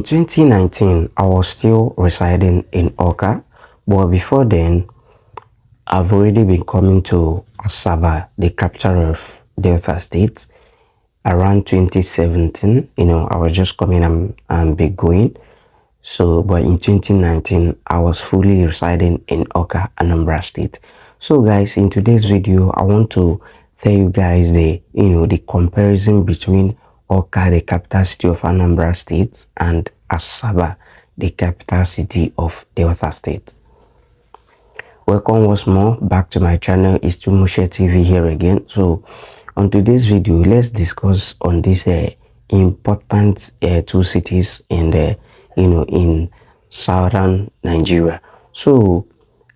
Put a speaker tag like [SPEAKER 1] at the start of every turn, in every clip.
[SPEAKER 1] 2019, I was still residing in Awka, but before then, I've already been coming to Asaba, the capital of Delta State, around 2017. I was just coming and be going. So, but in 2019, I was fully residing in Awka, Anambra State. So, guys, in today's video, I want to tell you guys the comparison between Awka, the capital city of Anambra State, and Asaba, the capital city of Delta State. Welcome once more back to my channel. It's Tumushe TV here again. So on today's video, let's discuss on these important two cities in the in southern Nigeria. So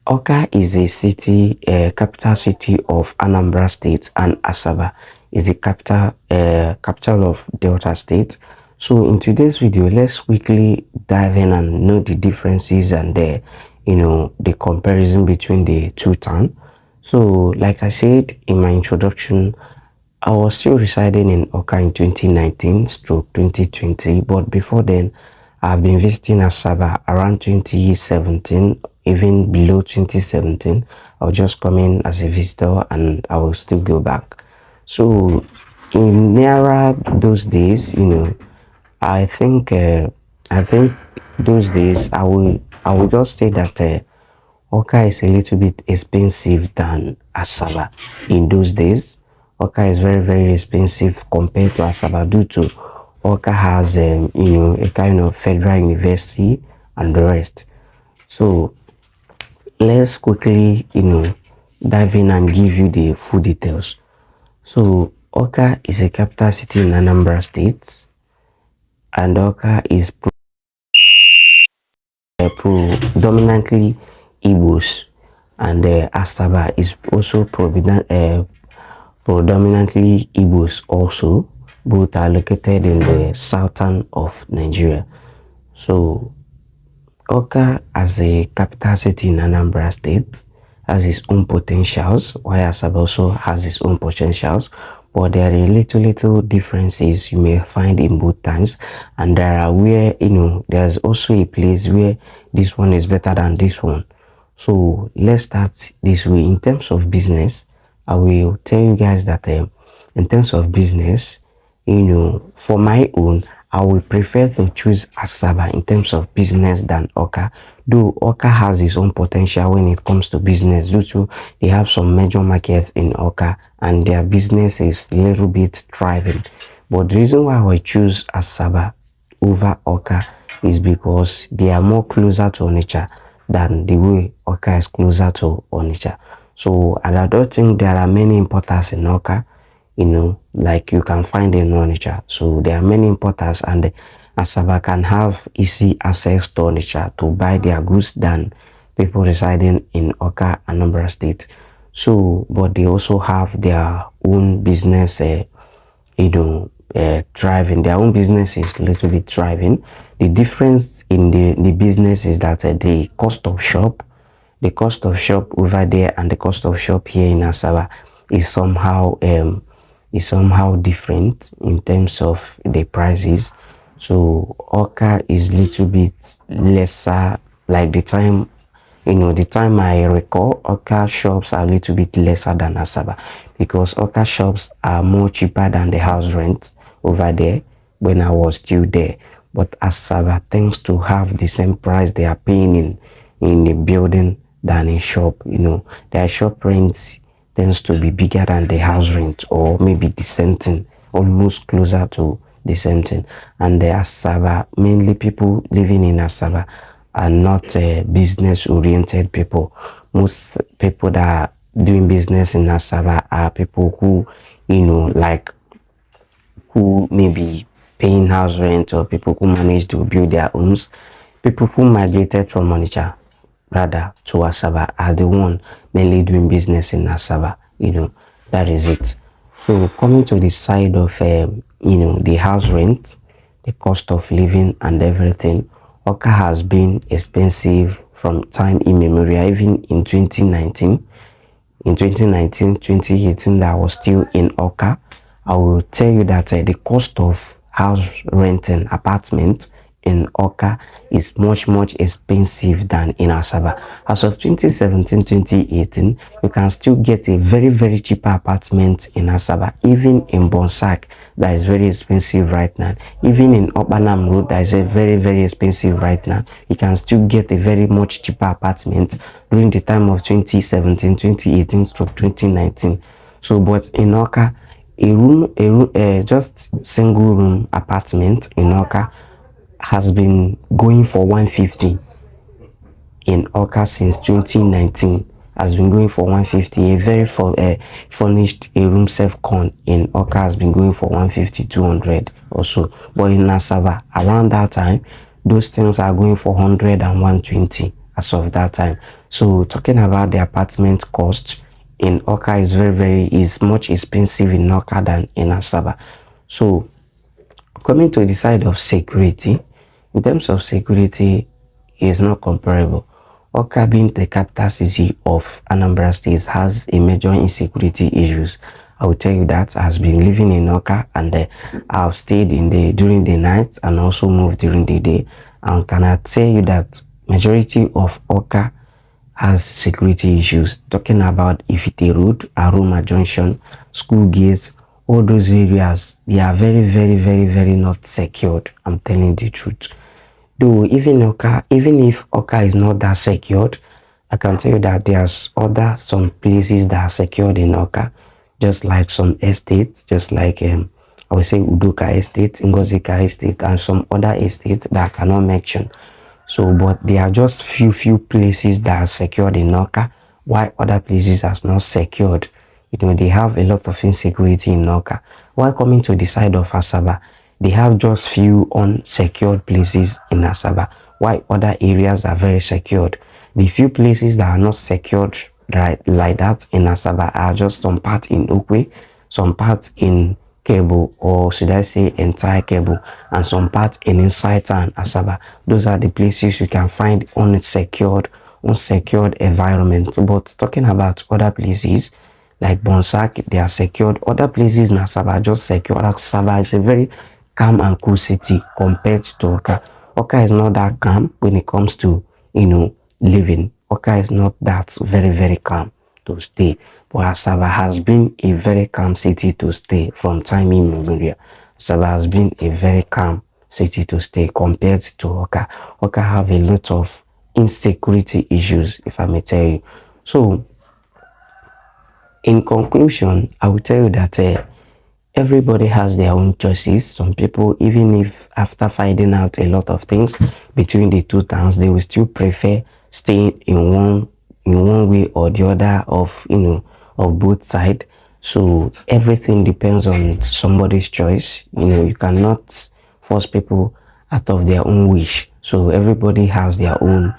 [SPEAKER 1] Awka is a city, capital city of Anambra State, and Asaba is the capital of Delta State. So in today's video, let's quickly dive in and know the differences and the comparison between the two towns. So like I said in my introduction, I was still residing in Awka in 2019/2020, but before then I've been visiting Asaba around 2017, even below 2017. I was just coming as a visitor and I will still go back. So in nearer those days, I think those days I will just say that Awka is a little bit expensive than Asaba. In those days, Awka is very, very expensive compared to Asaba due to Awka has a kind of federal university and the rest. So let's quickly dive in and give you the full details. So Awka is a capital city in Anambra State, and Awka is predominantly Igbos, and Asaba is also predominantly Igbos also. Both are located in the southern of Nigeria. So Awka as a capital city in Anambra State has its own potentials, while Asaba also has its own potentials, but there are little differences you may find in both times, and there are where there's also a place where this one is better than this one. So let's start this way. In terms of business, I will tell you guys that in terms of business, for my own, I would prefer to choose Asaba in terms of business than Awka. Though Awka has its own potential when it comes to business, due to they have some major markets in Awka and their business is a little bit thriving. But the reason why I choose Asaba over Awka is because they are more closer to Onitsha than the way Awka is closer to Onitsha. So, and I don't think there are many importers in Awka, like you can find in Onitsha. So there are many importers, and Asaba can have easy access to Onitsha to buy their goods than people residing in Awka, Anambra State. So, but they also have their own business, thriving. Their own business is a little bit thriving. The difference in the business is that the cost of shop over there and the cost of shop here in Asaba is somehow different in terms of the prices. So Awka is little bit lesser, like the time I recall, Awka shops are a little bit lesser than Asaba, because Awka shops are more cheaper than the house rent over there when I was still there. But Asaba tends to have the same price they are paying in the building than in shop. Their shop rents tends to be bigger than the house rent, or maybe the same thing, almost closer to the same thing. And the Asaba, mainly people living in Asaba are not business oriented people. Most people that are doing business in Asaba are people who who may be paying house rent, or people who manage to build their homes. People who migrated from Onitsha rather to Asaba are the one mainly doing business in Asaba. That is it. So coming to the side of the house rent, the cost of living and everything, Awka has been expensive from time immemorial. Even in 2019, 2018 that I was still in Awka, I will tell you that the cost of house renting apartment in Awka is much expensive than in Asaba. As of 2017-2018, you can still get a very cheaper apartment in Asaba, even in Bonsac that is very expensive right now, even in Opanam Road that is a very expensive right now. You can still get a very much cheaper apartment during the time of 2017-2018 to 2019. So but in Awka, just single room apartment in Awka has been going for 150 in Awka since 2019. Has been going for 150. A very furnished a room self con in Awka has been going for 150, 200 or so. But in Asaba, around that time, those things are going for 100 and 120 as of that time. So talking about the apartment cost in Awka is much expensive in Awka than in Asaba. So coming to the side of security, in terms of security, is not comparable. Awka, being the capital city of Anambra State, has a major insecurity issues. I will tell you that I have been living in Awka, and I've stayed during the night and also moved during the day. And can I tell you that majority of Awka has security issues? Talking about Ifite Road, Aroma Junction, School Gates, all those areas, they are very not secured. I'm telling the truth. Though even if Awka is not that secured, I can tell you that there's some places that are secured in Awka, just like some estates, just like I would say Udoka Estate, Ngozika Estate, and some other estates that I cannot mention. So, but there are just few places that are secured in Awka, while other places are not secured. You know, they have a lot of insecurity in Awka. While coming to the side of Asaba, they have just few unsecured places in Asaba, while other areas are very secured. The few places that are not secured like that in Asaba are just some part in Okwe, some part in Cable, or should I say entire Cable, and some part in inside town Asaba. Those are the places you can find unsecured environment. But talking about other places like Bonsac, they are secured. Other places in Asaba are just secured. Asaba is a very calm and cool city compared to Awka. Awka is not that calm when it comes to, living. Awka is not that very calm to stay. But Asaba has been a very calm city to stay from time immemorial. Asaba has been a very calm city to stay compared to Awka. Awka have a lot of insecurity issues, if I may tell you. So, in conclusion, I will tell you that everybody has their own choices. Some people, even if after finding out a lot of things between the two towns, they will still prefer staying in one way or the other of both sides. So everything depends on somebody's choice. You cannot force people out of their own wish. So everybody has their own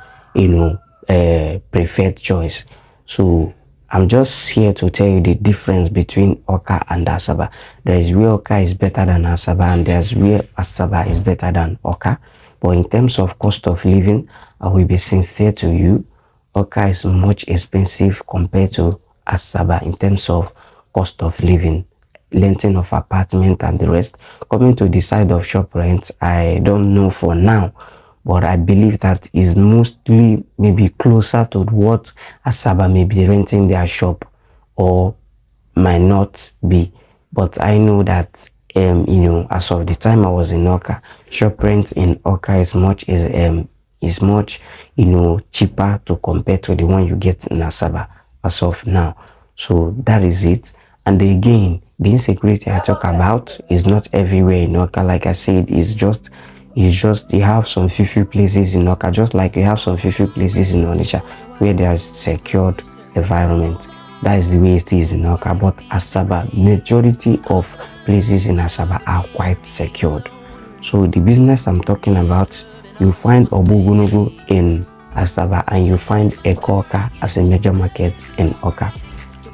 [SPEAKER 1] preferred choice. So I'm just here to tell you the difference between Awka and Asaba. There is where Awka is better than Asaba, and there's where Asaba is better than Awka. But in terms of cost of living, I will be sincere to you. Awka is much expensive compared to Asaba in terms of cost of living, renting of apartment and the rest. Coming to the side of shop rent, I don't know for now, but I believe that is mostly maybe closer to what Asaba may be renting their shop, or might not be. But I know that as of the time I was in Awka, shop rent in Awka is much cheaper to compare to the one you get in Asaba as of now. So that is it. And again, the insecurity I talk about is not everywhere in Awka. Like I said, it's just you have some few places in Awka, just like you have some few places in Onitsha where there is secured environment. That is the way it is in Awka. But Asaba, majority of places in Asaba are quite secured. So the business I'm talking about, you find Obugunugu in Asaba and you find Awka as a major market in Awka.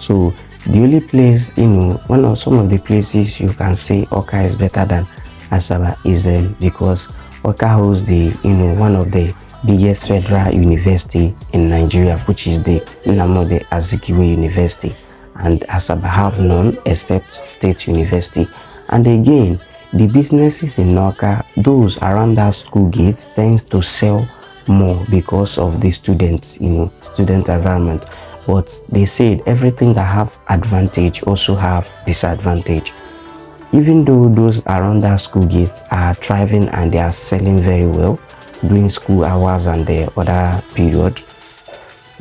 [SPEAKER 1] So the only place, some of the places you can say Awka is better than Asaba is because Awka holds one of the biggest federal university in Nigeria, which is the Nnamdi Azikiwe University, and Asaba have none except State University. And again, The businesses in Awka, those around that school gate, tends to sell more because of the students, student environment. But they said everything that have advantage also have disadvantage. Even though those around that school gates are thriving and they are selling very well during school hours and the other period,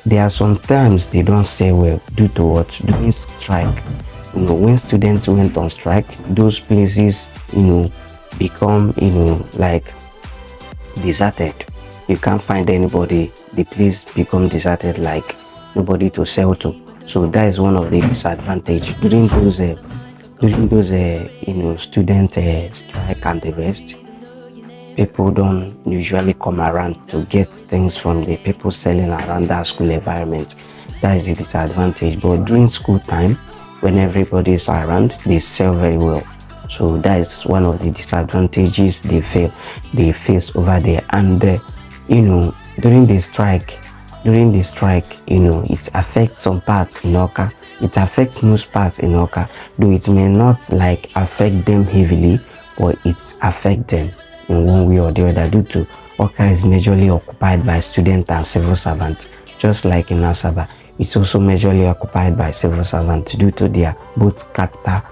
[SPEAKER 1] there are sometimes they don't sell well due to what? During strike. When students went on strike, those places, become, like deserted. You can't find anybody. The place become deserted, like nobody to sell to. So that is one of the disadvantage during those student strike and the rest. People don't usually come around to get things from the people selling around that school environment. That is the disadvantage. But during school time, when everybody is around, they sell very well. So that is one of the disadvantages they face over there. And during the strike, it affects some parts in Awka. It affects most parts in Awka, though it may not like affect them heavily, but it affects them in one way or the other due to Awka is majorly occupied by students and civil servants. Just like in Asaba, it's also majorly occupied by civil servants due to their both capital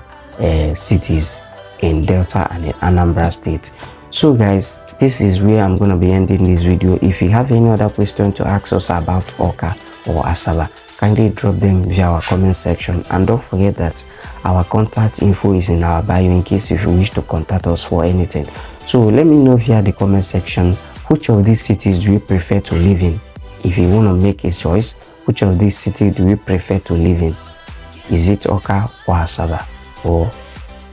[SPEAKER 1] cities in Delta and in Anambra State. So guys, this is where I'm going to be ending this video. If you have any other question to ask us about Awka or Asaba, kindly drop them via our comment section, and don't forget that our contact info is in our bio in case if you wish to contact us for anything. So let me know via the comment section which of these cities do you prefer to live in. If you want to make a choice, which of these cities do you prefer to live in? Is it Awka or Asaba? Or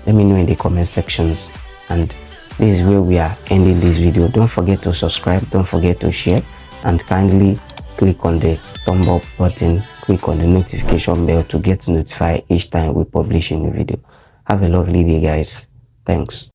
[SPEAKER 1] let me know in the comment sections. And this is where we are ending this video. Don't forget to subscribe, don't forget to share, and kindly click on the thumb up button, click on the notification bell to get notified each time we publish a new video. Have a lovely day, guys. Thanks.